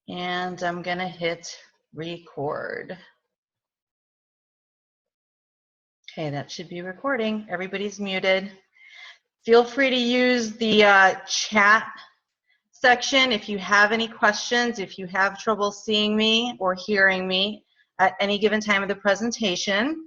And I'm gonna hit record. Okay, that should be recording. Everybody's muted. Feel free to use the chat section if you have any questions, if you have trouble seeing me or hearing me at any given time of the presentation.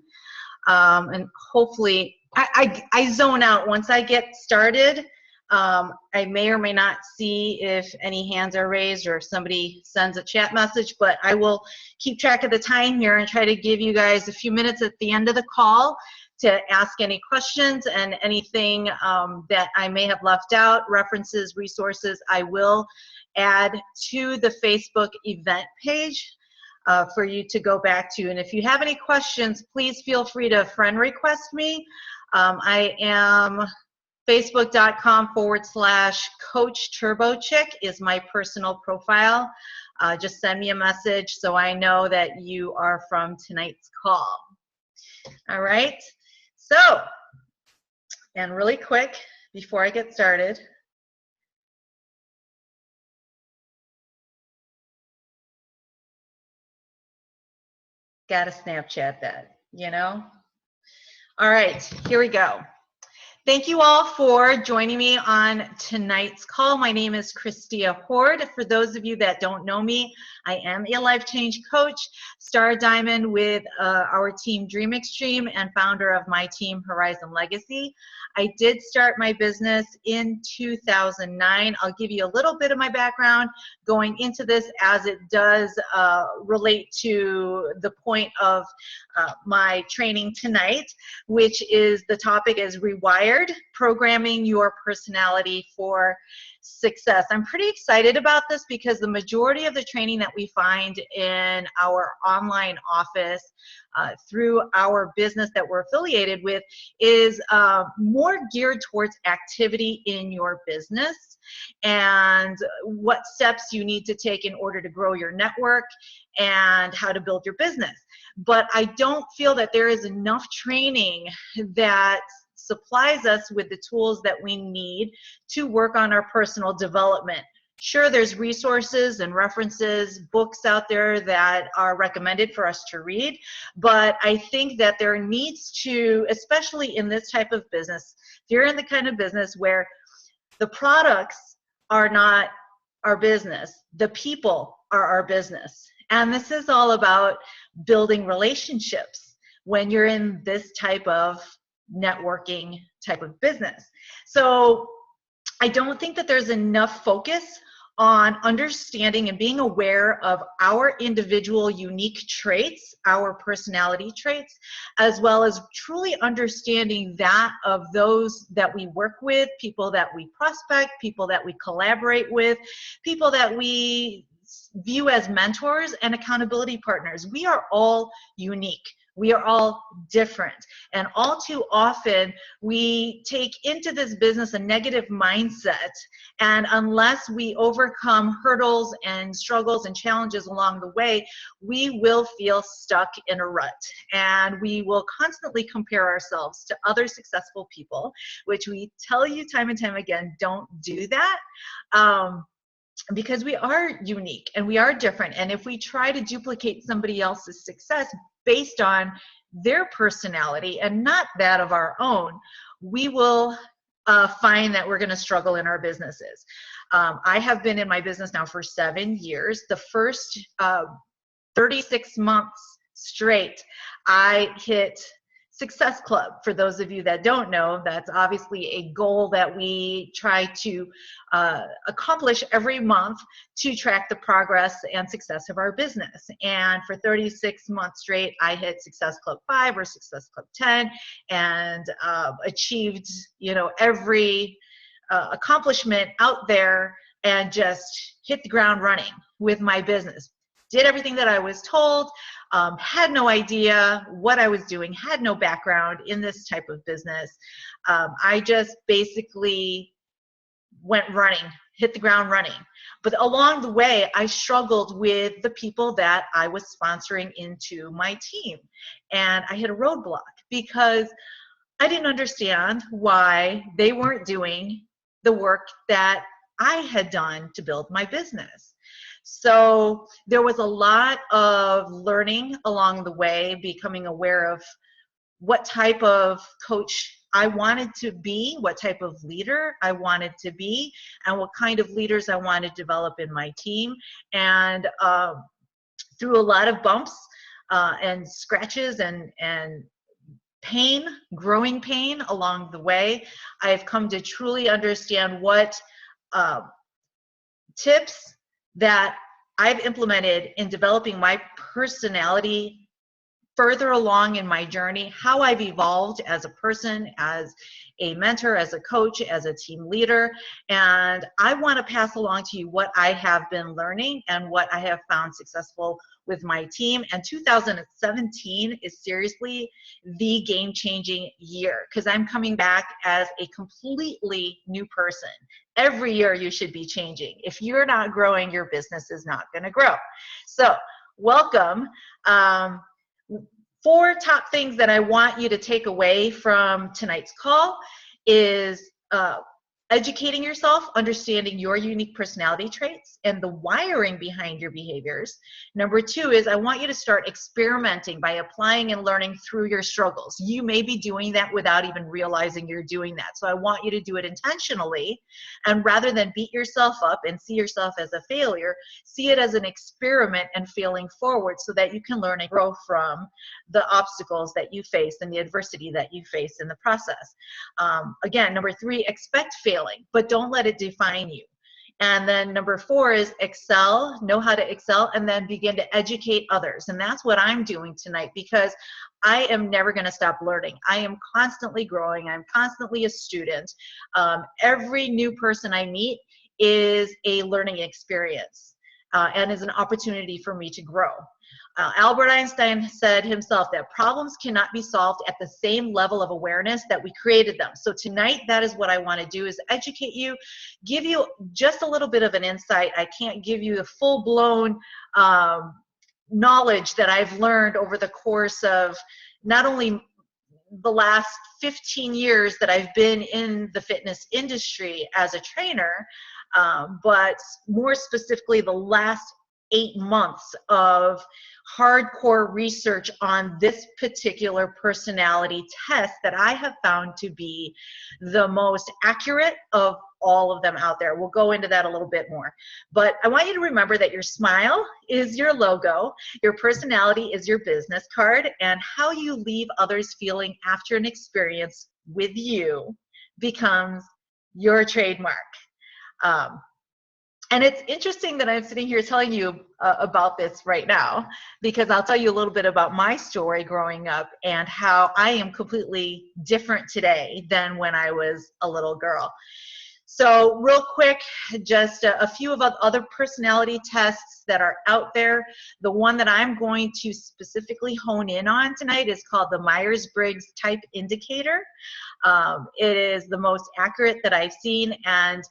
And hopefully, I zone out once I get started. I may or may not see if any hands are raised or if somebody sends a chat message, but I will keep track of the time here and try to give you guys a few minutes at the end of the call to ask any questions and anything that I may have left out, references, resources, I will add to the Facebook event page for you to go back to. And if you have any questions, please feel free to friend request me. I am facebook.com/Coach TurboChick is my personal profile. Just send me a message so I know that you are from tonight's call. All right, so, and really quick before I get started, gotta Snapchat that, you know? All right, here we go. Thank you all for joining me on tonight's call. My name is Christia Horde. For those of you that don't know me, I am a life change coach, Star Diamond with our team Dream Extreme, and founder of my team Horizon Legacy. I did start my business in 2009. I'll give you a little bit of my background going into this as it does relate to the point of my training tonight, which is the topic is Rewired, Programming Your Personality for Success. I'm pretty excited about this because the majority of the training that we find in our online office through our business that we're affiliated with is more geared towards activity in your business and what steps you need to take in order to grow your network and how to build your business. But I don't feel that there is enough training that supplies us with the tools that we need to work on our personal development. Sure, there's resources and references, books out there that are recommended for us to read, but I think that there needs to, especially in this type of business, if you're in the kind of business where the products are not our business, the people are our business. And this is all about building relationships when you're in this type of networking type of business. So I don't think that there's enough focus on understanding and being aware of our individual unique traits, our personality traits, as well as truly understanding that of those that we work with, people that we prospect, people that we collaborate with, people that we view as mentors and accountability partners. We are all unique. We are all different. And all too often, we take into this business a negative mindset. And unless we overcome hurdles and struggles and challenges along the way, we will feel stuck in a rut. And we will constantly compare ourselves to other successful people, which we tell you time and time again, don't do that. Because we are unique and we are different. And if we try to duplicate somebody else's success based on their personality and not that of our own, we will find that we're going to struggle in our businesses. I have been in my business now for 7 years. The first 36 months straight, I hit Success Club. For those of you that don't know, that's obviously a goal that we try to accomplish every month to track the progress and success of our business. And for 36 months straight, I hit Success Club 5 or Success Club 10 and achieved, every accomplishment out there and just hit the ground running with my business. Did everything that I was told, had no idea what I was doing, had no background in this type of business. I just basically went running, hit the ground running. But along the way, I struggled with the people that I was sponsoring into my team. And I hit a roadblock because I didn't understand why they weren't doing the work that I had done to build my business. So there was a lot of learning along the way, becoming aware of what type of coach I wanted to be, what type of leader I wanted to be, and what kind of leaders I wanted to develop in my team. And through a lot of bumps and scratches and pain, growing pain along the way, I've come to truly understand what tips that I've implemented in developing my personality further along in my journey, how I've evolved as a person, as a mentor, as a coach, as a team leader. And I want to pass along to you what I have been learning and what I have found successful with my team. And 2017 is seriously the game-changing year, because I'm coming back as a completely new person. Every year you should be changing. If you're not growing, your business is not going to grow. So welcome. 4 top things that I want you to take away from tonight's call is educating yourself, understanding your unique personality traits and the wiring behind your behaviors. Number 2 is I want you to start experimenting by applying and learning through your struggles. You may be doing that without even realizing you're doing that. So I want you to do it intentionally, and rather than beat yourself up and see yourself as a failure, see it as an experiment and failing forward so that you can learn and grow from the obstacles that you face and the adversity that you face in the process. Again, number 3, expect failing, but don't let it define you. And then number 4 is excel, know how to excel, and then begin to educate others. And that's what I'm doing tonight, because I am never going to stop learning. I am constantly growing. I'm constantly a student. Every new person I meet is a learning experience and is an opportunity for me to grow. Albert Einstein said himself that problems cannot be solved at the same level of awareness that we created them. So tonight, that is what I want to do, is educate you, give you just a little bit of an insight. I can't give you the full-blown knowledge that I've learned over the course of not only the last 15 years that I've been in the fitness industry as a trainer, but more specifically the last 8 months of hardcore research on this particular personality test that I have found to be the most accurate of all of them out there. We'll go into that a little bit more. But I want you to remember that your smile is your logo, your personality is your business card, and how you leave others feeling after an experience with you becomes your trademark. And it's interesting that I'm sitting here telling you about this right now, because I'll tell you a little bit about my story growing up and how I am completely different today than when I was a little girl. So real quick, just a few of other personality tests that are out there. The one that I'm going to specifically hone in on tonight is called the Myers-Briggs Type Indicator. It is the most accurate that I've seen, and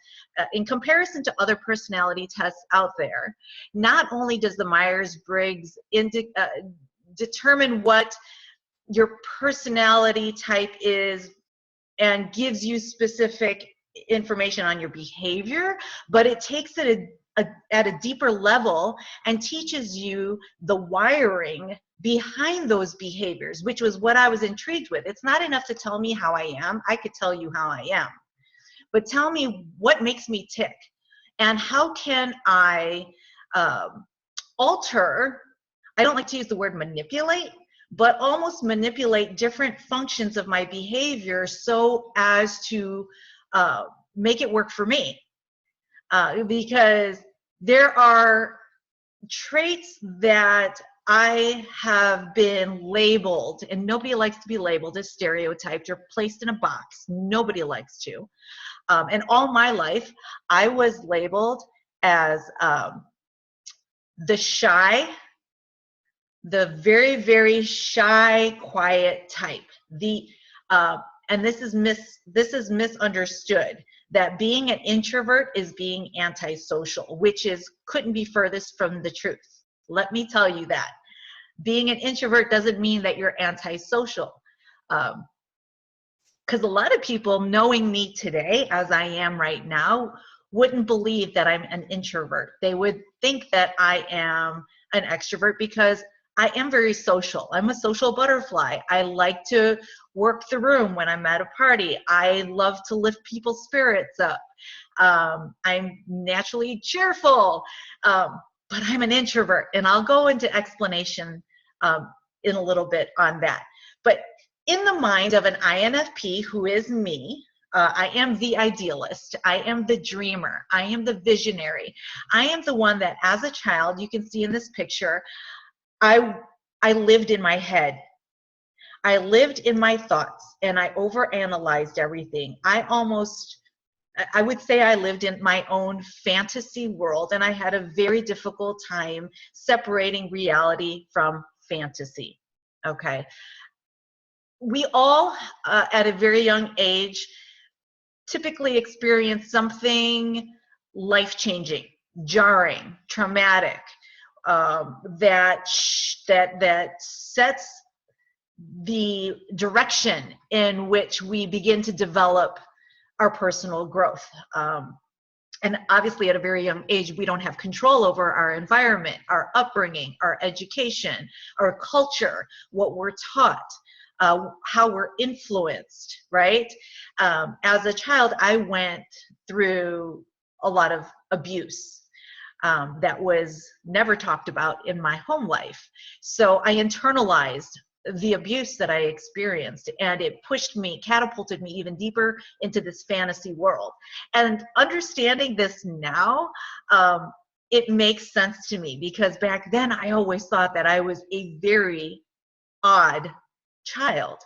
in comparison to other personality tests out there, not only does the Myers-Briggs determine what your personality type is and gives you specific information on your behavior, but it takes it at a deeper level and teaches you the wiring behind those behaviors, which was what I was intrigued with. It's not enough to tell me how I am. I could tell you how I am, but tell me what makes me tick and how can I alter, I don't like to use the word manipulate, but almost manipulate different functions of my behavior so as to make it work for me. Because there are traits that I have been labeled, and nobody likes to be labeled as stereotyped or placed in a box. Nobody likes to. And all my life, I was labeled as the shy, the very, very shy, quiet type. And this is misunderstood, that being an introvert is being antisocial, which couldn't be furthest from the truth. Let me tell you that. Being an introvert doesn't mean that you're antisocial. Because a lot of people, knowing me today as I am right now, wouldn't believe that I'm an introvert. They would think that I am an extrovert because I am very social. I'm a social butterfly. I like to work the room when I'm at a party. I love to lift people's spirits up. I'm naturally cheerful, but I'm an introvert, and I'll go into explanation in a little bit on that. But in the mind of an INFP, who is me, I am the idealist. I am the dreamer. I am the visionary. I am the one that, as a child, you can see in this picture, I lived in my head. I lived in my thoughts, and I overanalyzed everything. I would say I lived in my own fantasy world, and I had a very difficult time separating reality from fantasy. Okay. We all, at a very young age, typically experience something life-changing, jarring, traumatic, that sets the direction in which we begin to develop our personal growth. And obviously at a very young age, we don't have control over our environment, our upbringing, our education, our culture, what we're taught, how we're influenced, right? As a child, I went through a lot of abuse that was never talked about in my home life. So I internalized the abuse that I experienced, and it pushed me, catapulted me even deeper into this fantasy world. And understanding this now, it makes sense to me, because back then I always thought that I was a very odd child.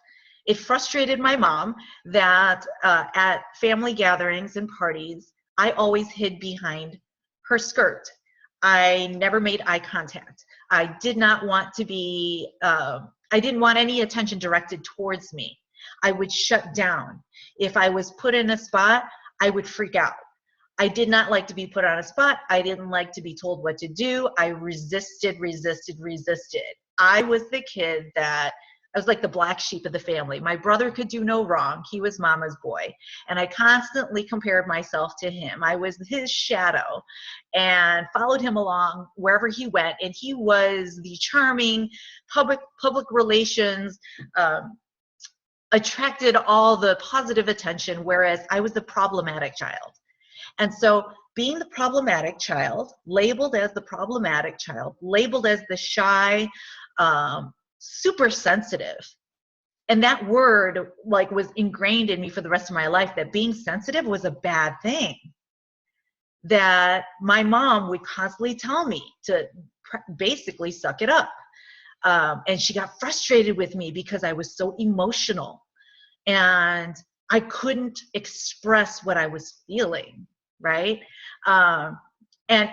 It frustrated my mom that at family gatherings and parties, I always hid behind her skirt. I never made eye contact. I did not want to be, I didn't want any attention directed towards me. I would shut down. If I was put in a spot, I would freak out. I did not like to be put on a spot. I didn't like to be told what to do. I resisted. I was the kid that, I was like the black sheep of the family. My brother could do no wrong. He was mama's boy. And I constantly compared myself to him. I was his shadow and followed him along wherever he went. And he was the charming public relations, attracted all the positive attention, whereas I was the problematic child. And so being the problematic child, labeled as the problematic child, labeled as the shy, super sensitive. And that word like was ingrained in me for the rest of my life, that being sensitive was a bad thing. That my mom would constantly tell me to basically suck it up. And she got frustrated with me because I was so emotional and I couldn't express what I was feeling, right? And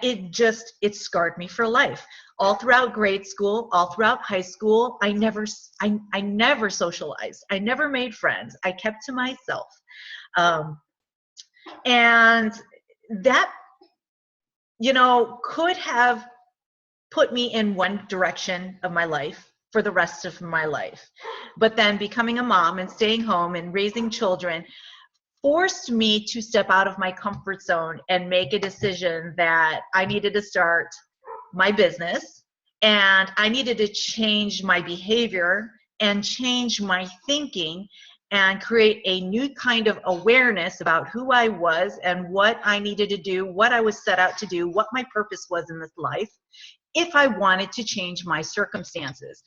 it scarred me for life. All throughout grade school, all throughout high school, I never socialized. I never made friends. I kept to myself. And that, could have put me in one direction of my life for the rest of my life. But then becoming a mom and staying home and raising children forced me to step out of my comfort zone and make a decision that I needed to start my business, and I needed to change my behavior and change my thinking and create a new kind of awareness about who I was and what I needed to do, what I was set out to do, what my purpose was in this life, if I wanted to change my circumstances.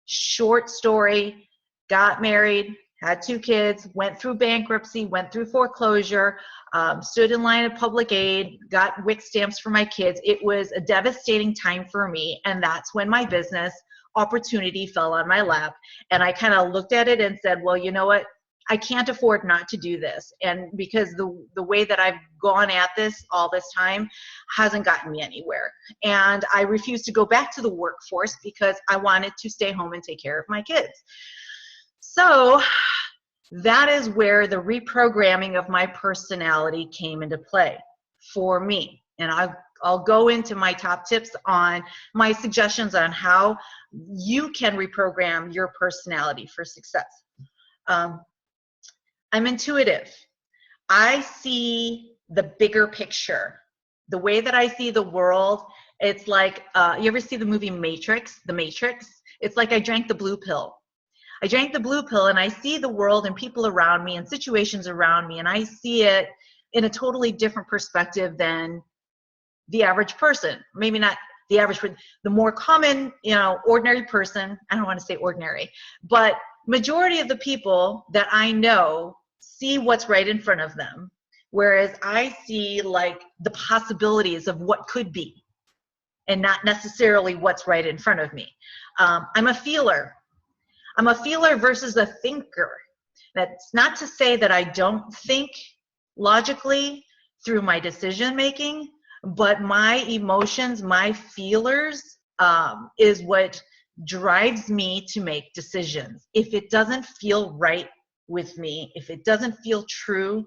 Short story, got married, had 2 kids, went through bankruptcy, went through foreclosure, stood in line at public aid, got WIC stamps for my kids. It was a devastating time for me, and that's when my business opportunity fell on my lap. And I kind of looked at it and said, well, you know what? I can't afford not to do this. And because the way that I've gone at this all this time hasn't gotten me anywhere. And I refused to go back to the workforce because I wanted to stay home and take care of my kids. So that is where the reprogramming of my personality came into play for me. And I'll go into my top tips on my suggestions on how you can reprogram your personality for success. I'm intuitive. I see the bigger picture. The way that I see the world, it's like, you ever see the movie Matrix, The Matrix? It's like I drank the blue pill. I drank the blue pill and I see the world and people around me and situations around me, and I see it in a totally different perspective than the average person. Maybe not the average, but the more common, ordinary person. I don't want to say ordinary, but majority of the people that I know see what's right in front of them, whereas I see like the possibilities of what could be and not necessarily what's right in front of me. I'm a feeler. I'm a feeler versus a thinker. That's not to say that I don't think logically through my decision making, but my emotions, my feelers, is what drives me to make decisions. If it doesn't feel right with me, if it doesn't feel true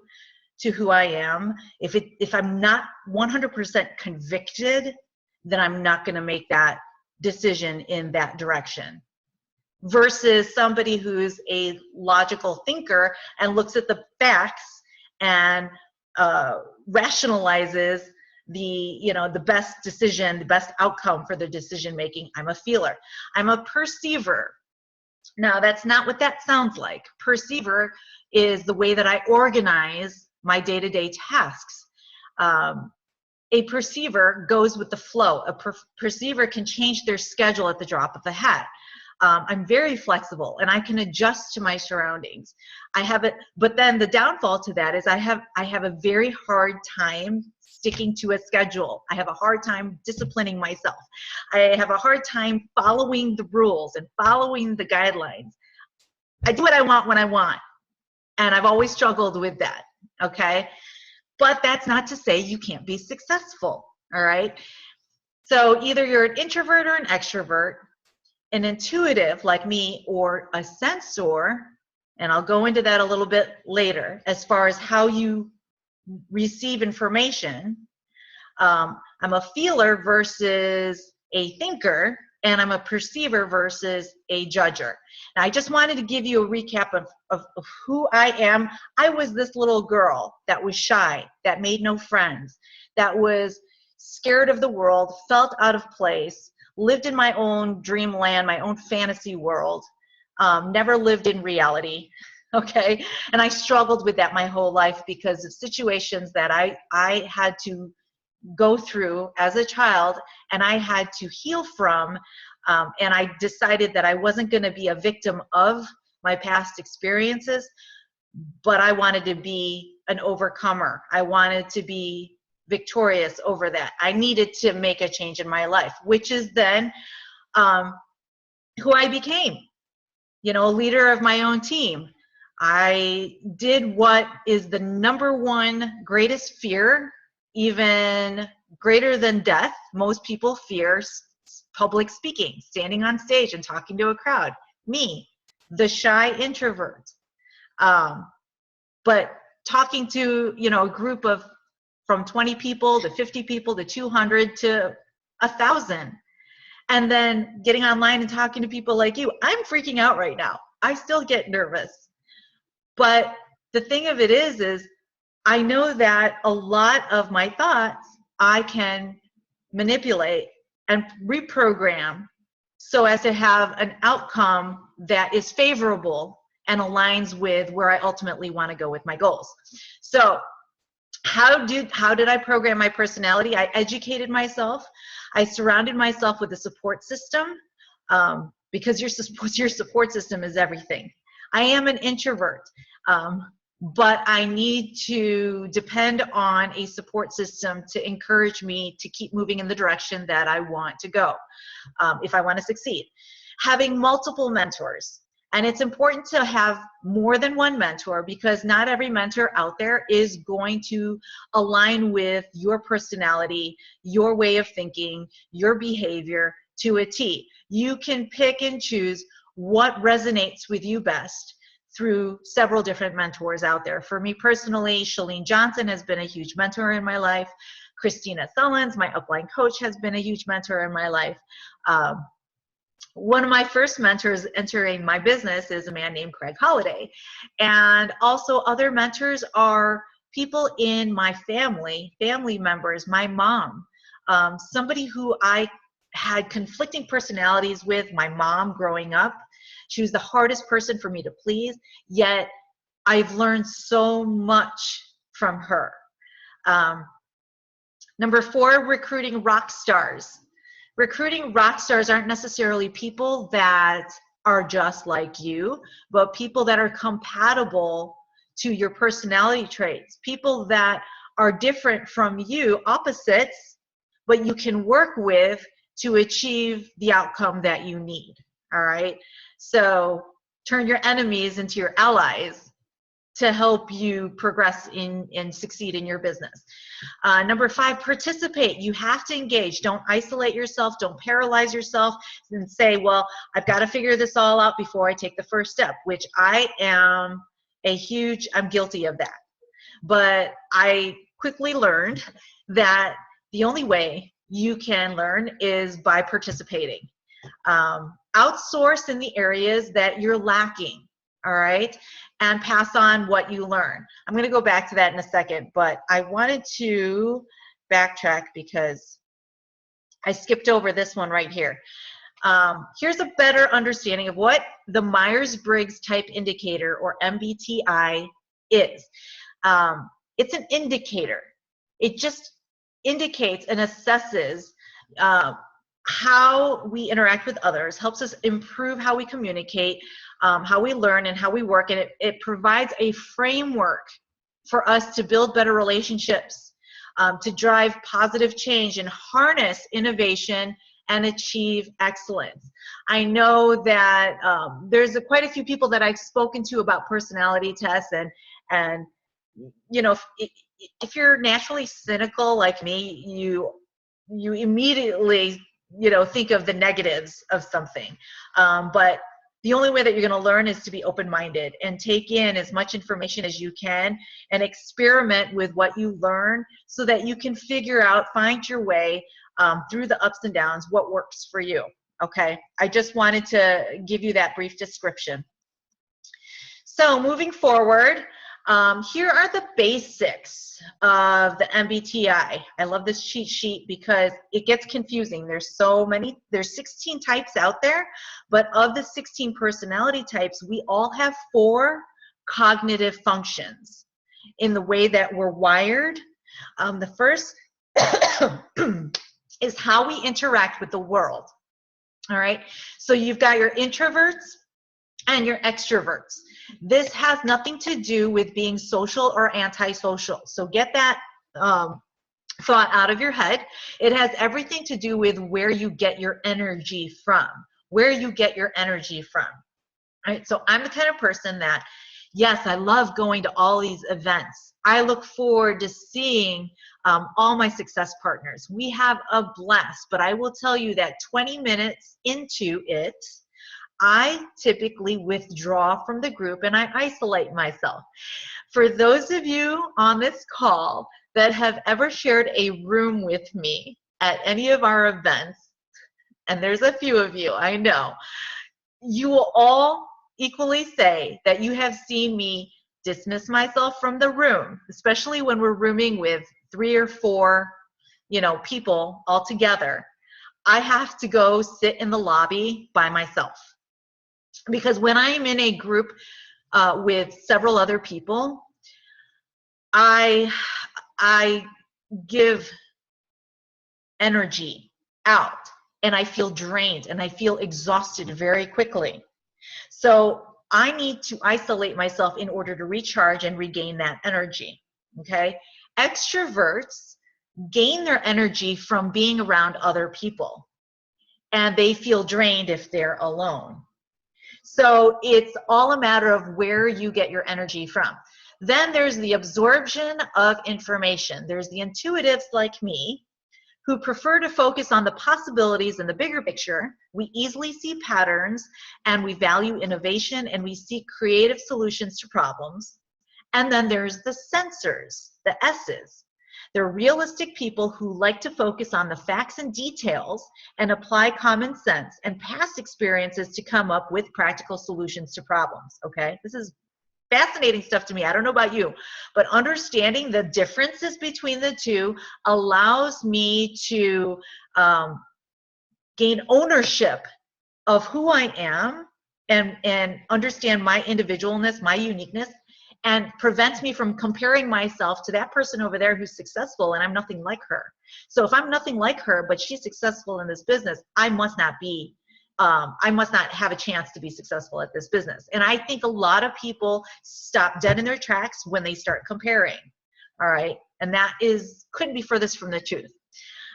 to who I am, if I'm not 100% convicted, then I'm not going to make that decision in that direction. Versus somebody who's a logical thinker and looks at the facts and rationalizes the best decision, the best outcome for the decision making. I'm a feeler. I'm a perceiver. Now, that's not what that sounds like. Perceiver is the way that I organize my day-to-day tasks. A perceiver goes with the flow. A perceiver can change their schedule at the drop of a hat. I'm very flexible and I can adjust to my surroundings. But then the downfall to that is I have a very hard time sticking to a schedule. I have a hard time disciplining myself. I have a hard time following the rules and following the guidelines. I do what I want when I want. And I've always struggled with that, okay? But that's not to say you can't be successful, all right? So either you're an introvert or an extrovert, an intuitive like me or a sensor, and I'll go into that a little bit later as far as how you receive information. I'm a feeler versus a thinker, and I'm a perceiver versus a judger. Now, I just wanted to give you a recap of who I am. I was this little girl that was shy, that made no friends, that was scared of the world, felt out of place, lived in my own dreamland, my own fantasy world, never lived in reality, okay? And I struggled with that my whole life because of situations that I had to go through as a child and I had to heal from, and I decided that I wasn't going to be a victim of my past experiences, but I wanted to be an overcomer. I wanted to be victorious over that. I needed to make a change in my life, which is then who I became, a leader of my own team. I did what is the number one greatest fear, even greater than death. Most people fear public speaking, standing on stage and talking to a crowd. Me, the shy introvert. But talking to, a group of from 20 people to 50 people to 200 to 1,000. And then getting online and talking to people like you. I'm freaking out right now. I still get nervous. But the thing of it is I know that a lot of my thoughts I can manipulate and reprogram so as to have an outcome that is favorable and aligns with where I ultimately want to go with my goals. So how did I program my personality? I educated myself. I surrounded myself with a support system, because your support system is everything. I am an introvert, but I need to depend on a support system to encourage me to keep moving in the direction that I want to go, if I want to succeed. Having multiple mentors. And it's important to have more than one mentor because not every mentor out there is going to align with your personality, your way of thinking, your behavior to a T. You can pick and choose what resonates with you best through several different mentors out there. For me personally, Chalene Johnson has been a huge mentor in my life. Christina Thullins, my upline coach, has been a huge mentor in my life. One of my first mentors entering my business is a man named Craig Holliday. And also other mentors are people in my family members, my mom, somebody who I had conflicting personalities with, my mom growing up. She was the hardest person for me to please, yet I've learned so much from her. Number 4, recruiting rock stars. Recruiting rock stars aren't necessarily people that are just like you, but people that are compatible to your personality traits, people that are different from you, opposites, but you can work with to achieve the outcome that you need. All right? So turn your enemies into your allies to help you progress and succeed in your business. Number 5, participate. You have to engage. Don't isolate yourself. Don't paralyze yourself and say, well, I've got to figure this all out before I take the first step, which I'm guilty of that. But I quickly learned that the only way you can learn is by participating. Outsource in the areas that you're lacking. All right, and pass on what you learn. I'm going to go back to that in a second, but I wanted to backtrack because I skipped over this one right here. Here's a better understanding of what the Myers-Briggs Type Indicator, or MBTI, is. It's an indicator. It just indicates and assesses how we interact with others, helps us improve how we communicate, how we learn, and how we work, and it provides a framework for us to build better relationships, to drive positive change and harness innovation and achieve excellence. I know that there's quite a few people that I've spoken to about personality tests, and you know, if you're naturally cynical like me, you immediately think of the negatives of something, but the only way that you're going to learn is to be open-minded and take in as much information as you can and experiment with what you learn so that you can find your way through the ups and downs, what works for you. Okay, I just wanted to give you that brief description. So moving forward, here are the basics of the MBTI. I love this cheat sheet because it gets confusing. There's 16 types out there, but of the 16 personality types, we all have 4 cognitive functions in the way that we're wired. The first is how we interact with the world. All right, so you've got your introverts and your extroverts. This has nothing to do with being social or antisocial. So get that thought out of your head. It has everything to do with where you get your energy from. Where you get your energy from. All right, so I'm the kind of person that, yes, I love going to all these events. I look forward to seeing all my success partners. We have a blast, but I will tell you that 20 minutes into it, I typically withdraw from the group and I isolate myself. For those of you on this call that have ever shared a room with me at any of our events, and there's a few of you, I know, you will all equally say that you have seen me dismiss myself from the room, especially when we're rooming with 3 or 4, people all together. I have to go sit in the lobby by myself. Because when I'm in a group with several other people, I give energy out and I feel drained and I feel exhausted very quickly. So I need to isolate myself in order to recharge and regain that energy. Okay? Extroverts gain their energy from being around other people, and they feel drained if they're alone. So it's all a matter of where you get your energy from. Then there's the absorption of information. There's the intuitives like me who prefer to focus on the possibilities in the bigger picture. We easily see patterns and we value innovation and we seek creative solutions to problems. And then there's the sensors, the S's. They're realistic people who like to focus on the facts and details and apply common sense and past experiences to come up with practical solutions to problems, okay? This is fascinating stuff to me. I don't know about you, but understanding the differences between the two allows me to gain ownership of who I am and understand my individualness, my uniqueness, and prevents me from comparing myself to that person over there who's successful and I'm nothing like her. So if I'm nothing like her, but she's successful in this business, I must not have a chance to be successful at this business. And I think a lot of people stop dead in their tracks when they start comparing. All right. And that couldn't be furthest from the truth.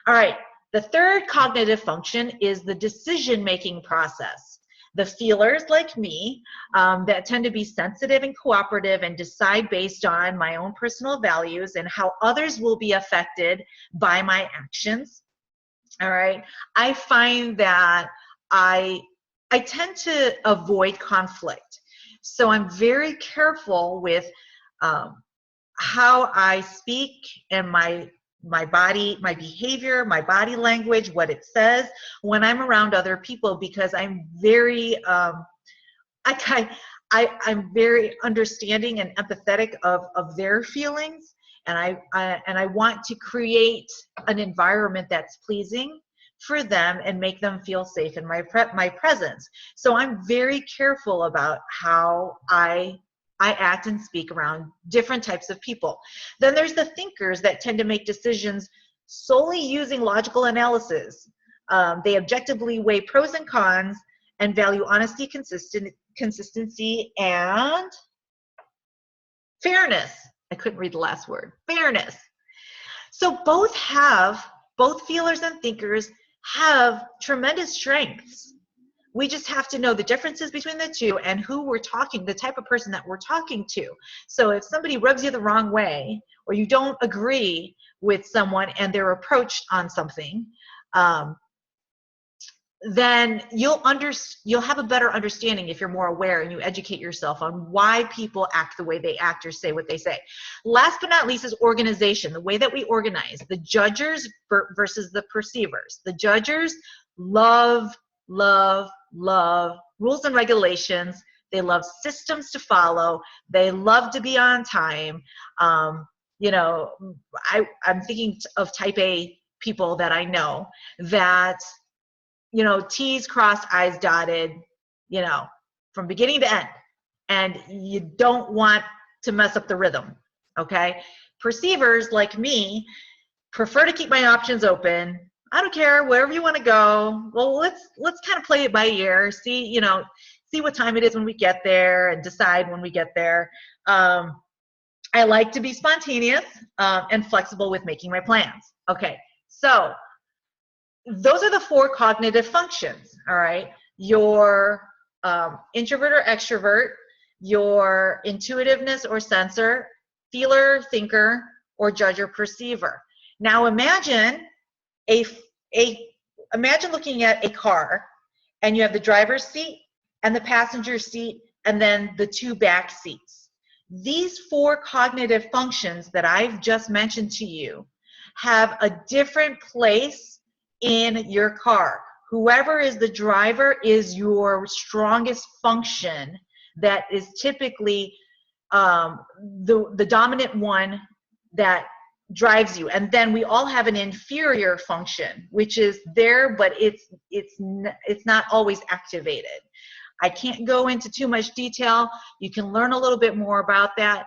All right. The third cognitive function is the decision-making process. The feelers like me that tend to be sensitive and cooperative and decide based on my own personal values and how others will be affected by my actions. All right. I find that I tend to avoid conflict. So I'm very careful with how I speak and my body, my behavior, my body language, what it says when I'm around other people, because I'm very, I'm very understanding and empathetic of their feelings, and I want to create an environment that's pleasing for them and make them feel safe in my presence. So I'm very careful about how I act and speak around different types of people. Then there's the thinkers that tend to make decisions solely using logical analysis. They objectively weigh pros and cons and value honesty, consistency, and fairness. I couldn't read the last word, fairness. So both feelers and thinkers have tremendous strengths. We just have to know the differences between the two and who we're talking, the type of person that we're talking to. So if somebody rubs you the wrong way, or you don't agree with someone and their approach on something, then you'll have a better understanding if you're more aware and you educate yourself on why people act the way they act or say what they say. Last but not least is organization, the way that we organize. The judgers versus the perceivers. The judgers love rules and regulations. They love systems to follow. They love to be on time. You know, I'm thinking of type A people that I know that, you know, T's crossed, I's dotted, you know, from beginning to end. And you don't want to mess up the rhythm, okay? Perceivers like me prefer to keep my options open. I don't care, wherever you want to go. Well, let's kind of play it by ear, see what time it is when we get there and decide when we get there. I like to be spontaneous and flexible with making my plans. Okay, so those are the 4 cognitive functions, all right? Your introvert or extrovert, your intuitiveness or sensor, feeler, thinker, or judge or perceiver. Now imagine imagine looking at a car and you have the driver's seat and the passenger seat and then the 2 back seats. These 4 cognitive functions that I've just mentioned to you have a different place in your car. Whoever is the driver is your strongest function that is typically the dominant one that drives you. And then we all have an inferior function, which is there, but it's not always activated. I can't go into too much detail. You can learn a little bit more about that.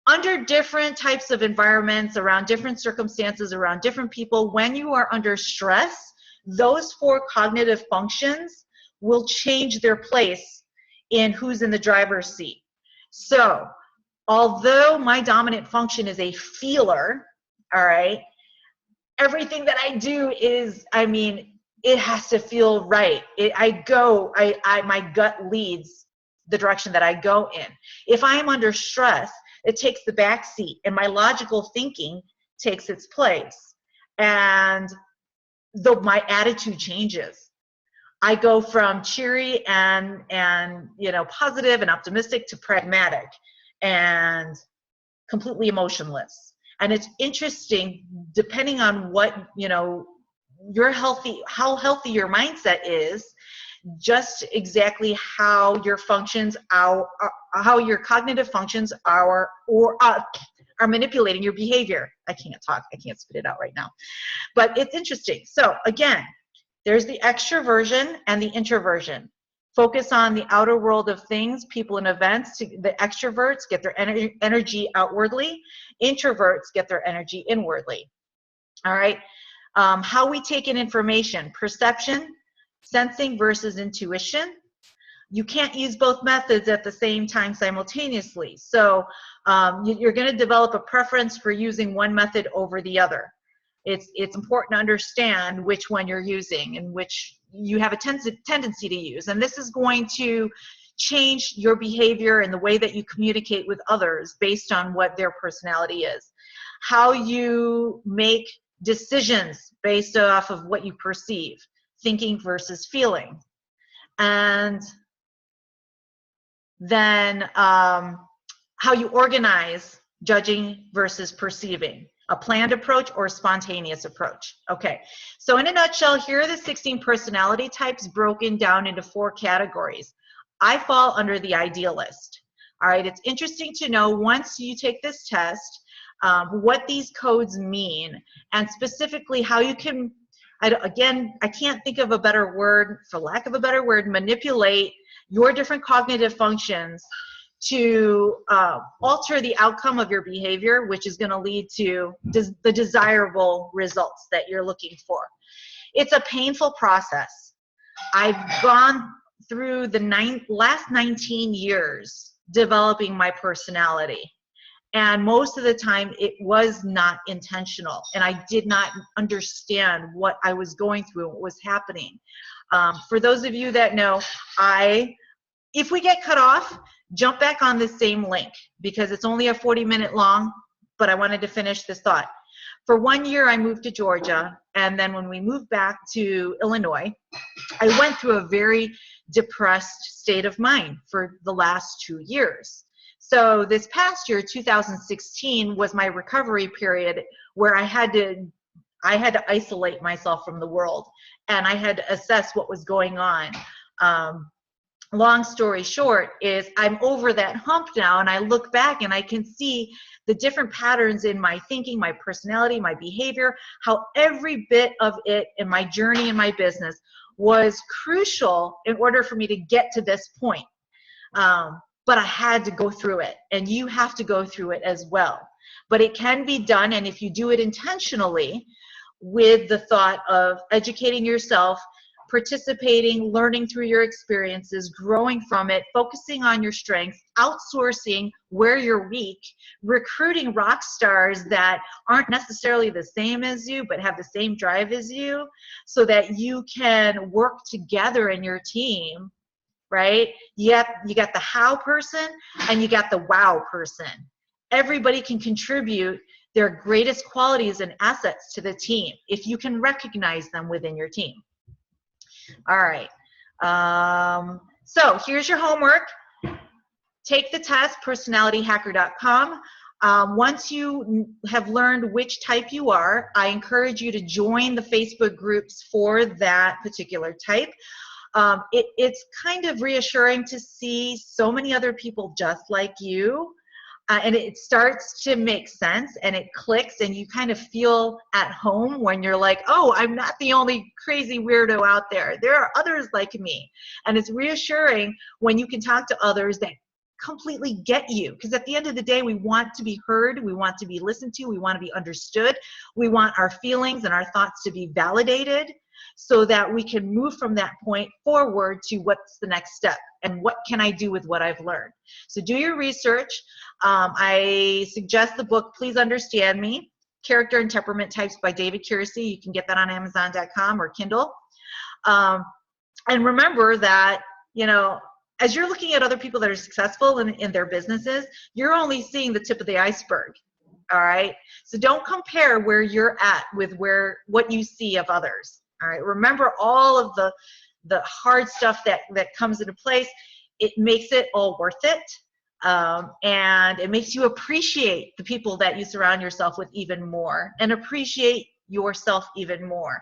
Under different types of environments, around different circumstances, around different people, when you are under stress, those 4 cognitive functions will change their place in who's in the driver's seat. So, although my dominant function is a feeler, all right, everything that I do is, it has to feel right. My gut leads the direction that I go in. If I'm under stress, it takes the back seat and my logical thinking takes its place. And my attitude changes. I go from cheery and positive and optimistic to pragmatic and completely emotionless. And it's interesting, depending on what, how healthy your mindset is, just exactly how your functions, how your cognitive functions are manipulating your behavior. I can't talk. I can't spit it out right now. But it's interesting. So again, there's the extroversion and the introversion. Focus on the outer world of things, people and events. The extroverts get their energy outwardly. Introverts get their energy inwardly. All right. How we take in information, perception, sensing versus intuition. You can't use both methods at the same time simultaneously. So you're going to develop a preference for using one method over the other. It's important to understand which one you're using and which you have a tendency to use. And this is going to change your behavior and the way that you communicate with others based on what their personality is. How you make decisions based off of what you perceive, thinking versus feeling. And then how you organize, judging versus perceiving. A planned approach or a spontaneous approach. Okay, so in a nutshell, here are the 16 personality types broken down into 4 categories. I fall under the idealist. All right, it's interesting to know once you take this test, what these codes mean, and specifically how you can, again, I can't think of a better word, for lack of a better word, manipulate your different cognitive functions to alter the outcome of your behavior, which is going to lead to the desirable results that you're looking for. It's a painful process. I've gone through the last 19 years developing my personality. And most of the time it was not intentional. And I did not understand what I was going through and what was happening. For those of you that know, if we get cut off, jump back on the same link because it's only a 40-minute long, but I wanted to finish this thought. For 1 year, I moved to Georgia, and then when we moved back to Illinois, I went through a very depressed state of mind for the last 2 years. So this past year, 2016, was my recovery period where I had to isolate myself from the world, and I had to assess what was going on. Long story short is I'm over that hump now, and I look back and I can see the different patterns in my thinking, my personality, my behavior, how every bit of it in my journey in my business was crucial in order for me to get to this point. But I had to go through it, and you have to go through it as well. But it can be done, and if you do it intentionally with the thought of educating yourself, participating, learning through your experiences, growing from it, focusing on your strengths, outsourcing where you're weak, recruiting rock stars that aren't necessarily the same as you but have the same drive as you so that you can work together in your team, right? Yep, you got the how person and you got the wow person. Everybody can contribute their greatest qualities and assets to the team if you can recognize them within your team. All right, so here's your homework. Take the test, personalityhacker.com. Once you have learned which type you are, I encourage you to join the Facebook groups for that particular type. It's kind of reassuring to see so many other people just like you. And it starts to make sense and it clicks and you kind of feel at home when you're like, oh, I'm not the only crazy weirdo out there. There are others like me. And it's reassuring when you can talk to others that completely get you. Because at the end of the day, we want to be heard. We want to be listened to. We want to be understood. We want our feelings and our thoughts to be validated so that we can move from that point forward to what's the next step and what can I do with what I've learned. So do your research. I suggest the book, Please Understand Me, Character and Temperament Types by David Keirsey. You can get that on Amazon.com or Kindle. And remember that, you know, as you're looking at other people that are successful in their businesses, you're only seeing the tip of the iceberg. All right. So don't compare where you're at with what you see of others. All right. Remember all of the hard stuff that comes into place. It makes it all worth it. And it makes you appreciate the people that you surround yourself with even more and appreciate yourself even more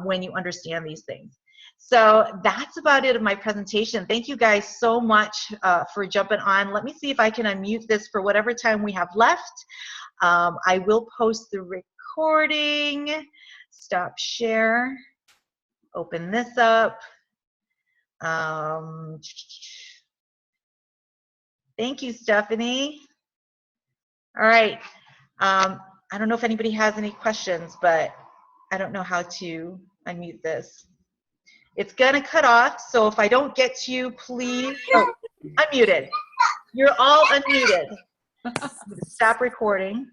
when you understand these things. So that's about it of my presentation. Thank you guys so much for jumping on. Let me see if I can unmute this for whatever time we have left. I will post the recording. Stop share. Open this up. Thank you, Stephanie. All right. I don't know if anybody has any questions, but I don't know how to unmute this. It's going to cut off, so if I don't get to you, please. Oh, unmuted. You're all unmuted. Stop recording.